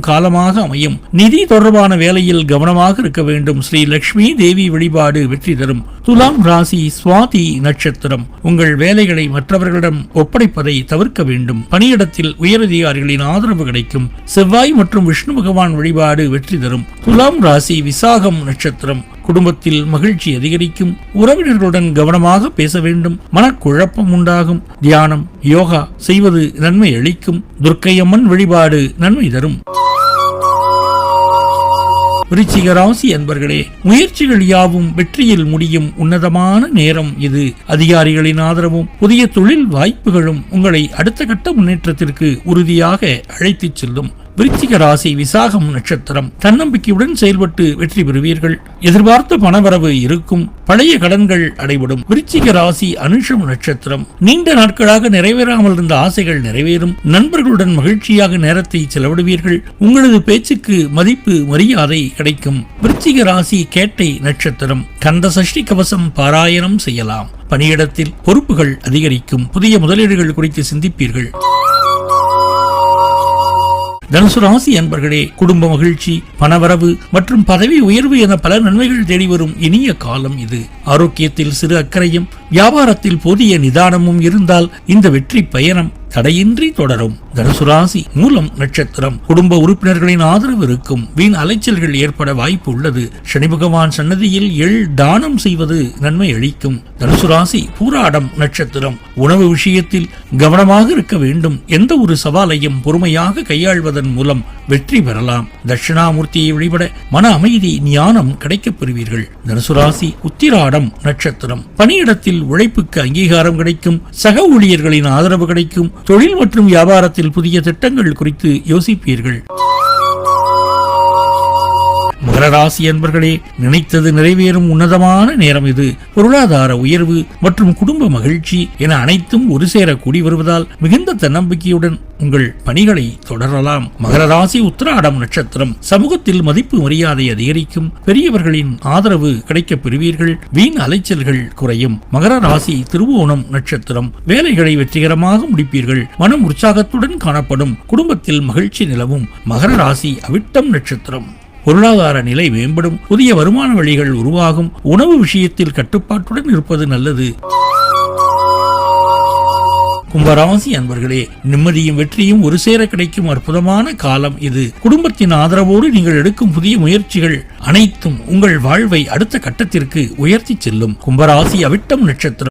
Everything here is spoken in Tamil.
காலமாக அமையும். நிதி தொடர்பான வேலையில் கவனமாக இருக்க வேண்டும். ஸ்ரீ லட்சுமி தேவி வழிபாடு வெற்றி தரும். துலாம் ராசி சுவாதி நட்சத்திரம். உங்கள் வேலைகளை மற்றவர்களிடம் ஒப்படைப்பதை தவிர்க்க வேண்டும். பணியிடத்தில் உயரதிகாரிகளின் ஆதரவு கிடைக்கும். செவ்வாய் மற்றும் விஷ்ணு பகவான் வழிபாடு வெற்றி தரும். துலாம் ராசி விசாகம் நட்சத்திரம். குடும்பத்தில் மகிழ்ச்சி அதிகரிக்கும். உறவினர்களுடன் கவனமாக பேச வேண்டும். மனக்குழப்பம் உண்டாகும். தியானம் யோகா செய்வது நன்மை அளிக்கும். துர்க்கையம்மன் வழிபாடு நன்மை தரும். விருச்சிக ராசி அன்பர்களே, முயற்சிகள் யாவும் வெற்றியில் முடியும் உன்னதமான நேரம் இது. அதிகாரிகளின் ஆதரவும் புதிய தொழில் வாய்ப்புகளும் உங்களை அடுத்த கட்ட முன்னேற்றத்திற்கு உறுதியாக அழைத்துச் செல்லும். விருச்சிக ராசி விசாகம் நட்சத்திரம். தன்னம்பிக்கையுடன் செயல்பட்டு வெற்றி பெறுவீர்கள். எதிர்பார்த்த பணவரவு இருக்கும். பழைய கடன்கள் அடைபடும். விருச்சிக ராசி அனுஷம் நட்சத்திரம். நீண்ட நாட்களாக நிறைவேறாமல் இருந்த ஆசைகள் நிறைவேறும். நண்பர்களுடன் மகிழ்ச்சியாக நேரத்தை செலவிடுவீர்கள். உங்களது பேச்சுக்கு மதிப்பு மரியாதை கிடைக்கும். விருச்சிக ராசி கேட்டை நட்சத்திரம். கந்த சஷ்டி கவசம் பாராயணம் செய்யலாம். பணியிடத்தில் பொறுப்புகள் அதிகரிக்கும். புதிய முதலீடுகள் குறித்து சிந்திப்பீர்கள். தனுசு ராசி அன்பர்களே, குடும்ப மகிழ்ச்சி, பணவரவு மற்றும் பதவி உயர்வு என பல நன்மைகள் தேடி வரும் இனிய காலம் இது. ஆரோக்கியத்தில் சிறு அக்கறையும் வியாபாரத்தில் போதிய நிதானமும் இருந்தால் இந்த வெற்றி பயணம் தடையின்றி தொடரும். தனுசு ராசி மூலம் நட்சத்திரம். குடும்ப உறுப்பினர்களின் ஆதரவு இருக்கும். வீண் அலைச்சல்கள் ஏற்பட வாய்ப்பு உள்ளது. சனி பகவான் சன்னதியில் எள் தானம் செய்வது நன்மை அளிக்கும். தனுசு ராசி பூராடம் நட்சத்திரம். உணவு விஷயத்தில் கவனமாக இருக்க வேண்டும். எந்த ஒரு சவாலையும் பொறுமையாக கையாள்வதன் மூலம் வெற்றி பெறலாம். தட்சிணாமூர்த்தியை வழிபட மன அமைதி ஞானம் கிடைக்கப் பெறுவீர்கள். தனுசு ராசி உத்திராடம் நட்சத்திரம். பணியிடத்தில் உழைப்புக்கு அங்கீகாரம் கிடைக்கும். சக ஊழியர்களின் ஆதரவு கிடைக்கும். தொழில் மற்றும் வியாபாரத்தில் புதிய திட்டங்கள் குறித்து யோசிப்பீர்கள். மகர ராசி அன்பர்களே, நினைத்தது நிறைவேறும் உன்னதமான நேரம் இது. பொருளாதார உயர்வு மற்றும் குடும்ப மகிழ்ச்சி என அனைத்தும் ஒரு சேர கூடி வருவதால் மிகுந்த தன்னம்பிக்கையுடன் உங்கள் பணிகளை தொடரலாம். மகர ராசி உத்திராடம் நட்சத்திரம். சமூகத்தில் மதிப்பு மரியாதை அதிகரிக்கும். பெரியவர்களின் ஆதரவு கிடைக்கப் பெறுவீர்கள். வீண் அலைச்சல்கள் குறையும். மகர ராசி திருவோணம் நட்சத்திரம். வேலைகளை வெற்றிகரமாக முடிப்பீர்கள். மனம் உற்சாகத்துடன் காணப்படும். குடும்பத்தில் மகிழ்ச்சி நிலவும். மகர ராசி அவிட்டம் நட்சத்திரம். பொருளாதார நிலை மேம்படும். புதிய வருமான வழிகள் உருவாகும். உணவு விஷயத்தில் கட்டுப்பாட்டுடன் இருப்பது நல்லது. கும்பராசி அன்பர்களே, நிம்மதியும் வெற்றியும் ஒரு சேர கிடைக்கும் அற்புதமான காலம் இது. குடும்பத்தின் ஆதரவோடு நீங்கள் எடுக்கும் புதிய முயற்சிகள் அனைத்தும் உங்கள் வாழ்வை அடுத்த கட்டத்திற்கு உயர்த்தி செல்லும். கும்பராசி அவிட்டம் நட்சத்திரம்.